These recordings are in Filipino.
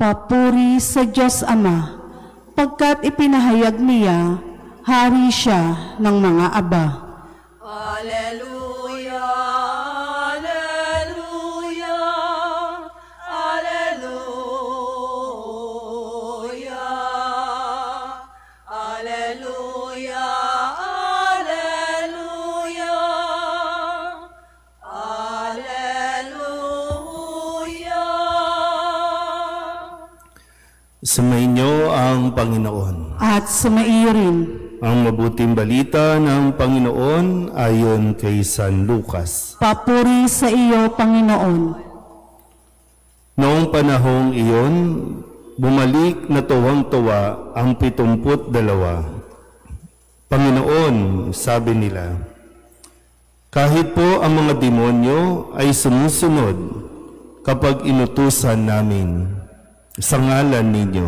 Papuri sa Diyos Ama, pagkat ipinahayag niya, hari siya ng mga aba. Alleluia, alleluia, alleluia, alleluia, alleluia, alleluia. Sumainyo ang Panginoon. At sumaiyo rin. Ang mabuting balita ng Panginoon ayon kay San Lucas. Papuri sa iyo, Panginoon. Noong panahong iyon, bumalik na tuwang-tuwa ang 72. Panginoon, sabi nila, kahit po ang mga demonyo ay sumusunod kapag inutusan namin sa ngalan ninyo.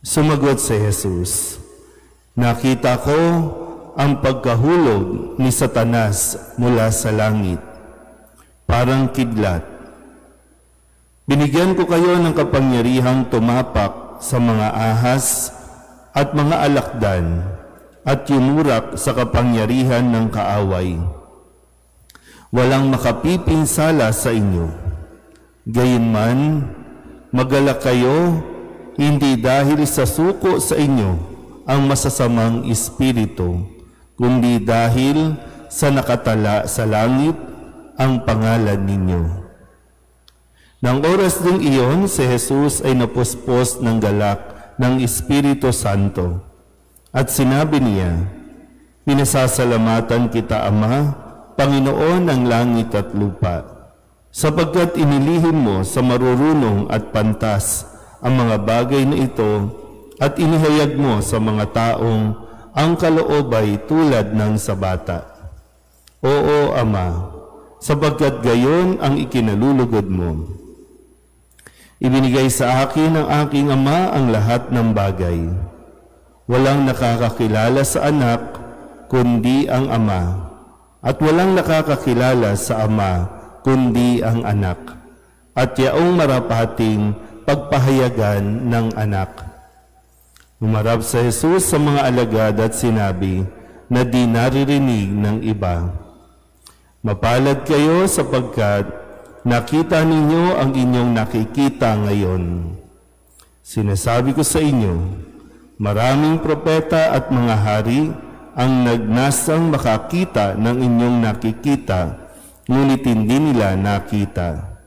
Sumagot si Jesus, nakita ko ang pagkahulog ni Satanas mula sa langit, parang kidlat. Binigyan ko kayo ng kapangyarihang tumapak sa mga ahas at mga alakdan at yumurak sa kapangyarihan ng kaaway. Walang makapipinsala sa inyo. Gayunman, magalak kayo, hindi dahil sa suko sa inyo ang masasamang espiritu, kundi dahil sa nakatala sa langit ang pangalan ninyo. Nang oras ding iyon, si Jesus ay napuspos ng galak ng Espiritu Santo at sinabi niya, pinasasalamatan kita, Ama, Panginoon ng langit at lupa, sapagkat inilihim mo sa marurunong at pantas ang mga bagay na ito at inihayag mo sa mga taong ang kaloob ay tulad ng sa bata. Oo, Ama, sapagkat gayon ang ikinalulugod mo. Ibinigay sa akin ng aking Ama ang lahat ng bagay. Walang nakakakilala sa anak, kundi ang Ama, at walang nakakakilala sa Ama, kundi ang anak, at yaong marapating pagpahayagan ng anak. Umarap sa Jesus sa mga alagad at sinabi na di naririnig ng iba, mapalad kayo sapagkat nakita ninyo ang inyong nakikita ngayon. Sinasabi ko sa inyo, maraming propeta at mga hari ang nagnasang makakita ng inyong nakikita, ngunit hindi nila nakita.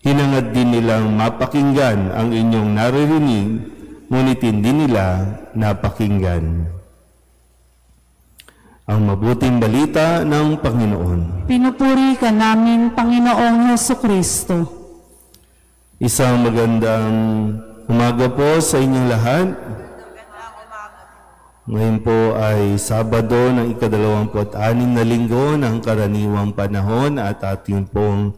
Hinangad din nilang mapakinggan ang inyong naririnig, ngunit hindi nila napakinggan. Ang mabuting balita ng Panginoon. Pinupuri ka namin, Panginoong Hesukristo. Isang magandang umaga po sa inyong lahat. Ngayon po ay Sabado ng ika-26 na linggo ng karaniwang panahon at ating pong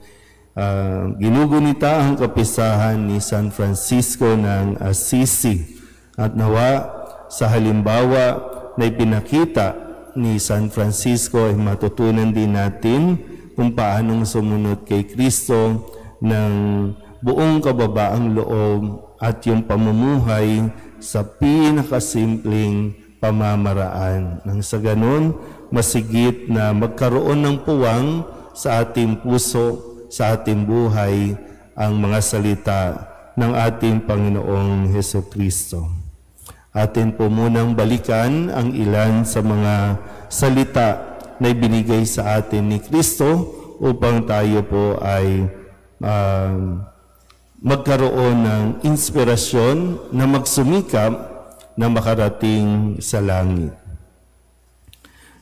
ginugunita ang kapistahan ni San Francisco ng Assisi. At nawa sa halimbawa na ipinakita ni San Francisco ay matutunan din natin kung paanong sumunod kay Kristo ng buong kababaang loob at yung pamumuhay sa pinakasimpleng pamamaraan. Nang sa ganun, masigit na magkaroon ng puwang sa ating puso, sa ating buhay, ang mga salita ng ating Panginoong Hesukristo. Atin po munang balikan ang ilan sa mga salita na ibinigay sa atin ni Kristo upang tayo po ay magkaroon ng inspirasyon na magsumikap na makarating sa langit.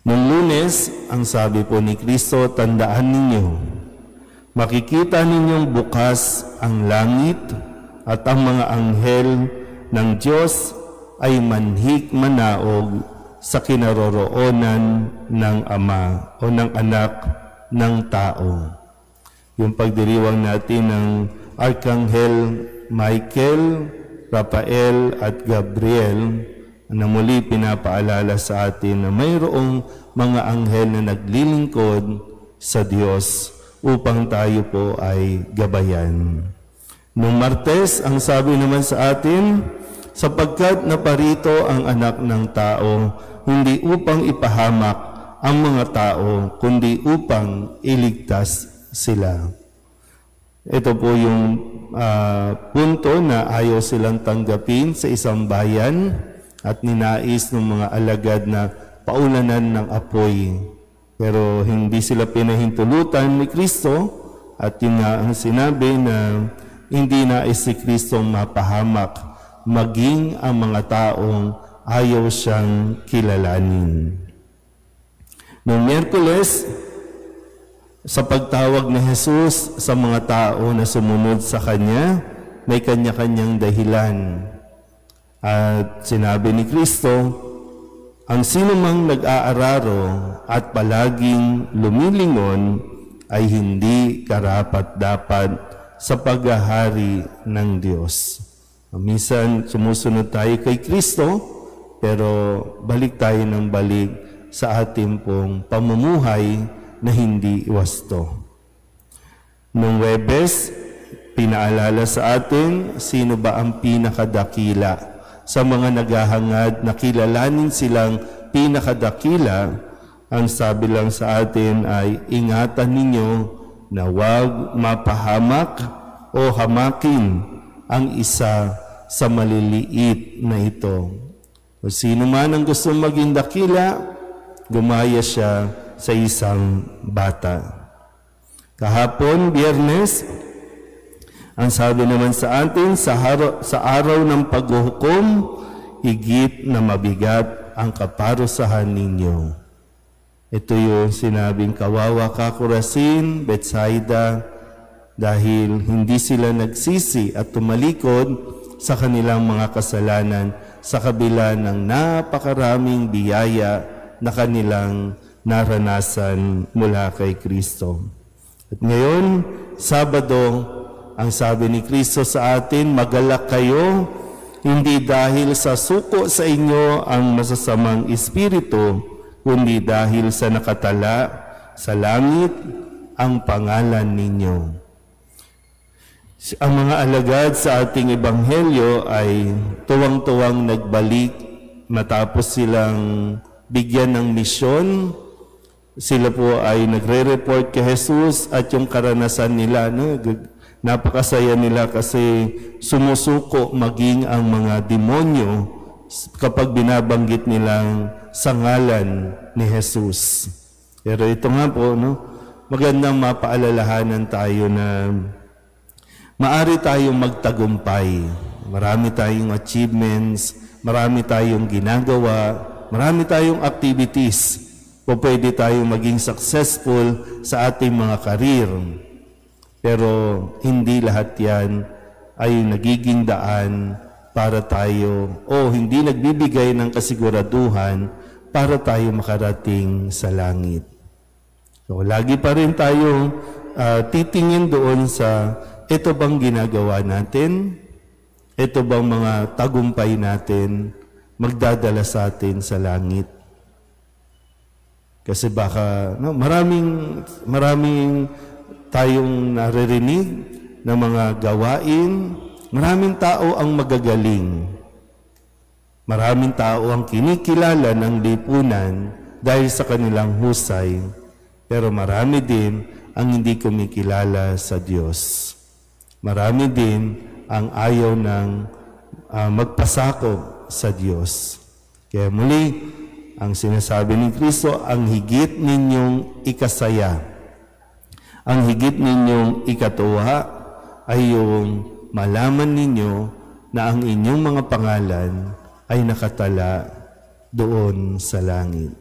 Noong Lunes, ang sabi po ni Kristo, tandaan ninyo, makikita ninyong bukas ang langit at ang mga anghel ng Diyos ay manhik manaog sa kinaroroonan ng Ama o ng Anak ng Tao. Yung pagdiriwang natin ng Arkanghel Michael, Rafael at Gabriel na muli pinapaalala sa atin na mayroong mga anghel na naglilingkod sa Diyos upang tayo po ay gabayan. Nung Martes, ang sabi naman sa atin, sapagkat naparito ang anak ng tao, hindi upang ipahamak ang mga tao, kundi upang iligtas sila. Ito po yung punto na ayaw silang tanggapin sa isang bayan at ninais ng mga alagad na paulanan ng apoy. Pero hindi sila pinahintulutan ni Kristo at yun nga ang sinabi na hindi nais si Kristo mapahamak, maging ang mga taong ayaw siyang kilalanin. Noong Miyerkules, sa pagtawag ni Jesus sa mga tao na sumunod sa Kanya, may kanya-kanyang dahilan. At sinabi ni Kristo, ang sinumang nag-aararo at palaging lumilingon ay hindi karapat-dapat sa paghahari ng Diyos. Minsan sumusunod tayo kay Kristo, pero balik tayo ng balik sa ating pong pamumuhay na hindi wasto. Noong Huwebes, pinaalala sa atin sino ba ang pinakadakila. Sa mga naghahangad na kilalanin silang pinakadakila, ang sabi lang sa atin ay ingatan ninyo na huwag mapahamak o hamakin ang isa sa maliliit na ito. O sino man ang gusto maging dakila, gumaya siya sa isang bata. Kahapon, Biyernes, ang sabi naman sa atin, sa araw ng paghuhukom, higit na mabigat ang kaparusahan ninyo. Ito yung sinabing kawawa ka Corazin, Bethsaida, dahil hindi sila nagsisi at tumalikod sa kanilang mga kasalanan sa kabila ng napakaraming biyaya na kanilang naranasan mula kay Kristo. At ngayon, Sabado, ang sabi ni Kristo sa atin, magalak kayo, hindi dahil sa suko sa inyo ang masasamang espiritu, kundi dahil sa nakatala sa langit ang pangalan ninyo. Ang mga alagad sa ating ebanghelyo ay tuwang-tuwang nagbalik matapos silang bigyan ng misyon. Sila po ay nagre-report kay Jesus at yung karanasan nila, napakasaya nila kasi sumusuko maging ang mga demonyo kapag binabanggit nilang sa ngalan ni Jesus. Pero ito nga po, magandang mapaalalahanan tayo na maari tayong magtagumpay. Marami tayong achievements, marami tayong ginagawa, marami tayong activities. O pwede tayong maging successful sa ating mga karir. Pero hindi lahat yan ay nagiging daan para tayo o hindi nagbibigay ng kasiguraduhan para tayo makarating sa langit. So, lagi pa rin tayo titingin doon sa ito bang ginagawa natin? Ito bang mga tagumpay natin magdadala sa atin sa langit? Kasi baka maraming tayong naririnig ng mga gawain, maraming tao ang magagaling. Maraming tao ang kinikilala ng lipunan dahil sa kanilang husay, pero marami din ang hindi kumikilala sa Diyos. Marami din ang ayaw ng magpasakop sa Diyos. Kaya muli, ang sinasabi ni Kristo, ang higit ninyong ikasaya, ang higit ninyong ikatuwa ay yung malaman ninyo na ang inyong mga pangalan ay nakatala doon sa langit.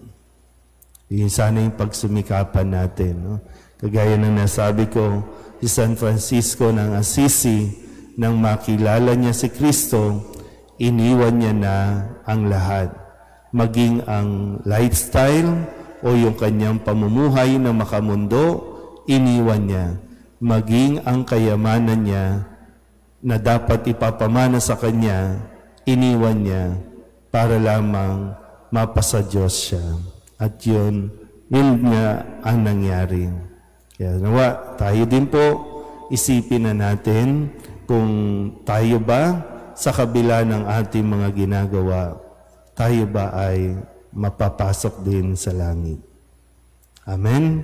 Yun sana yung pagsumikapan natin. Kagaya ng nasabi ko, si San Francisco ng Assisi, nang makilala niya si Kristo, iniwan niya na ang lahat. Maging ang lifestyle o yung kanyang pamumuhay na makamundo, iniwan niya. Maging ang kayamanan niya na dapat ipapamana sa kanya, iniwan niya para lamang mapasa Diyos siya. At yun nga ang nangyari. Kaya nawa, tayo din po, isipin na natin kung tayo ba sa kabila ng ating mga ginagawa, tayo ba ay mapapasok din sa langit. Amen.